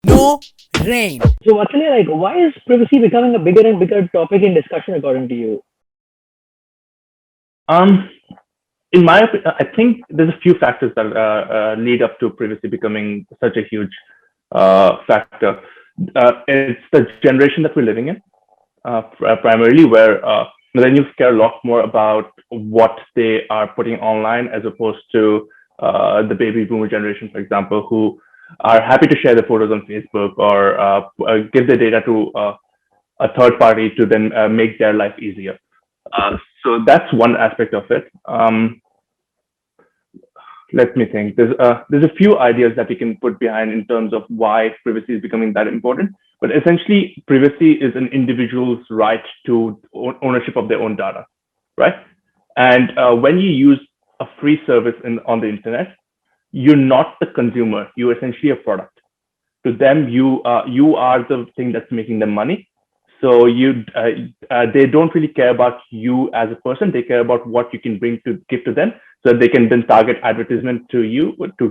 No rain. So Vatsalya, like, why is privacy becoming a bigger and bigger topic in discussion according to you? Um, I think there's a few factors that lead up to privacy becoming such a huge factor. It's the generation that we're living in, primarily, where millennials care a lot more about what they are putting online as opposed to the baby boomer generation, for example, who are happy to share their photos on Facebook or give their data to a third party to then make their life easier. So that's one aspect of it. Let me think. There's a few ideas that we can put behind in terms of why privacy is becoming that important. But essentially, privacy is an individual's right to ownership of their own data, right? And when you use a free service on the internet, you're not the consumer. You're essentially a product. To them, you are the thing that's making them money. So they don't really care about you as a person. They care about what you can bring to give to them, so that they can then target advertisement to you to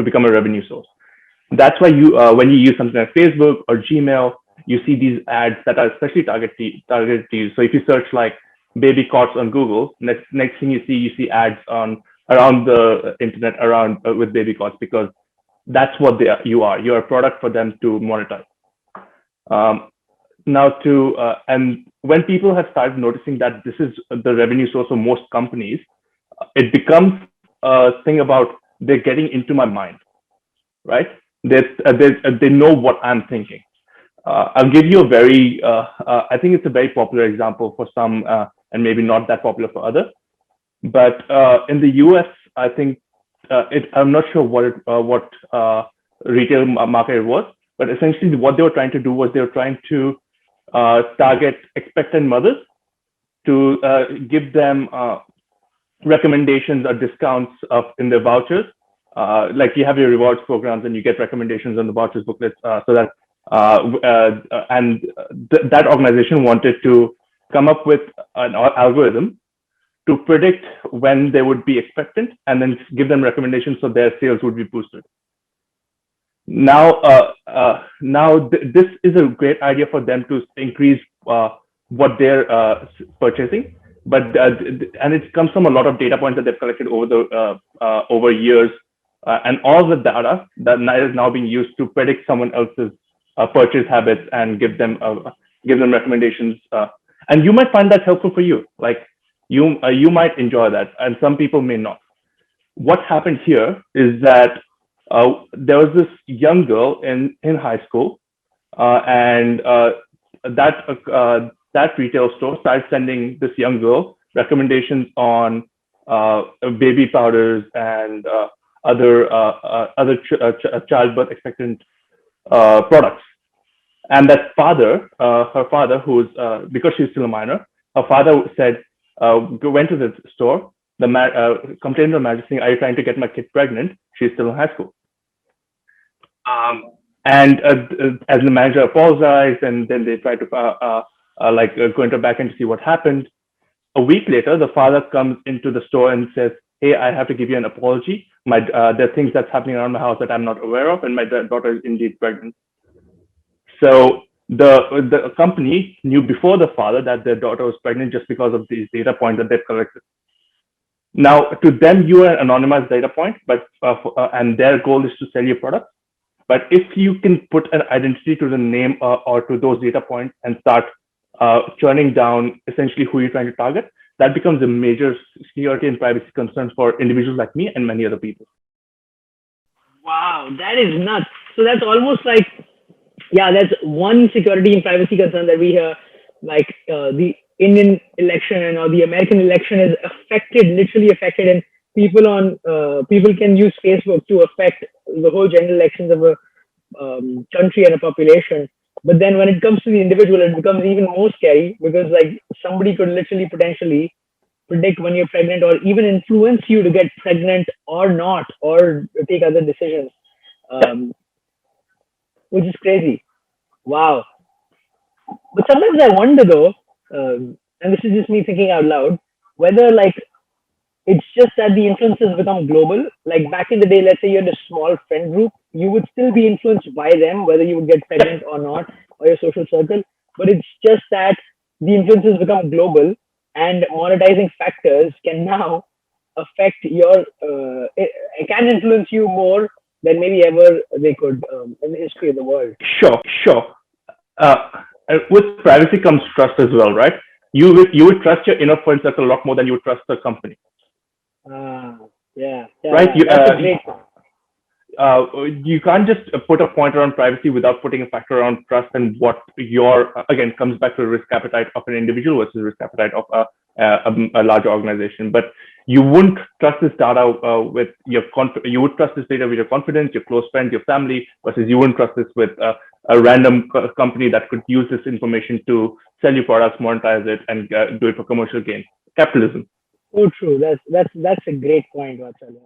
become a revenue source. That's why when you use something like Facebook or Gmail, you see these ads that are especially targeted to you. So if you search like baby cots on Google, next thing you see ads on around the internet around with baby cots, because that's what you are. You're a product for them to monetize. Um, Now to and when people have started noticing that this is the revenue source of most companies, it becomes a thing about they're getting into my mind, right? They know what I'm thinking. I'll give you a very I think it's a very popular example for some and maybe not that popular for others. But in the US, I think I'm not sure what retail market it was, but essentially what they were trying to do was they were trying to target expectant mothers to give them recommendations or discounts in their vouchers. Like you have your rewards programs and you get recommendations on the vouchers booklets, so that and that organization wanted to come up with an algorithm to predict when they would be expectant and then give them recommendations so their sales would be boosted. This is a great idea for them to increase what they're purchasing, but and it comes from a lot of data points that they've collected over years, and all the data that is now being used to predict someone else's purchase habits and give them recommendations. And you might find that helpful for you. Like you might enjoy that, and some people may not. What happened here is that there was this young girl in high school, and that retail store started sending this young girl recommendations on baby powders and other childbirth expectant products. And that her father, who's because she's still a minor, her father said, went to the store, complained to the manager saying, "Are you trying to get my kid pregnant? She's still in high school." And as the manager apologized, and then they tried to go into back end to see what happened. A week later, the father comes into the store and says, "Hey, I have to give you an apology. There are things that's happening around my house that I'm not aware of, and my daughter is indeed pregnant." So the company knew before the father that their daughter was pregnant just because of these data points that they've collected. Now, to them, you are an anonymized data point, but and their goal is to sell your product. But if you can put an identity to the name or to those data points and start churning down essentially who you're trying to target, that becomes a major security and privacy concern for individuals like me and many other people. Wow, that is nuts. So that's almost like, yeah, that's one security and privacy concern that we hear. Like the Indian election or the American election is affected, literally affected, and people can use Facebook to affect the whole general elections of a country and a population. But then when it comes to the individual, it becomes even more scary because like somebody could literally potentially predict when you're pregnant or even influence you to get pregnant or not or take other decisions, um, which is crazy. Wow. But sometimes I wonder though, and this is just me thinking out loud, whether like It's just that the influence has become global. Like back in the day, let's say you had a small friend group, you would still be influenced by them, whether you would get pregnant or not, or your social circle. But it's just that the influence has become global, and monetizing factors can now affect it can influence you more than maybe ever they could in the history of the world. Sure. Uh, with privacy comes trust as well, right? You would trust your inner friend circle a lot more than you would trust the company, Ah, yeah, right? yeah, that's a great. You can't just put a pointer on privacy without putting a factor on trust and what your again comes back to the risk appetite of an individual versus risk appetite of a larger organization. But you wouldn't trust this data with you would trust this data with your confidence, your close friends, your family, versus you wouldn't trust this with a random company that could use this information to sell you products, monetize it, and do it for commercial gain. Capitalism. So true. That's a great point, Vatsalya.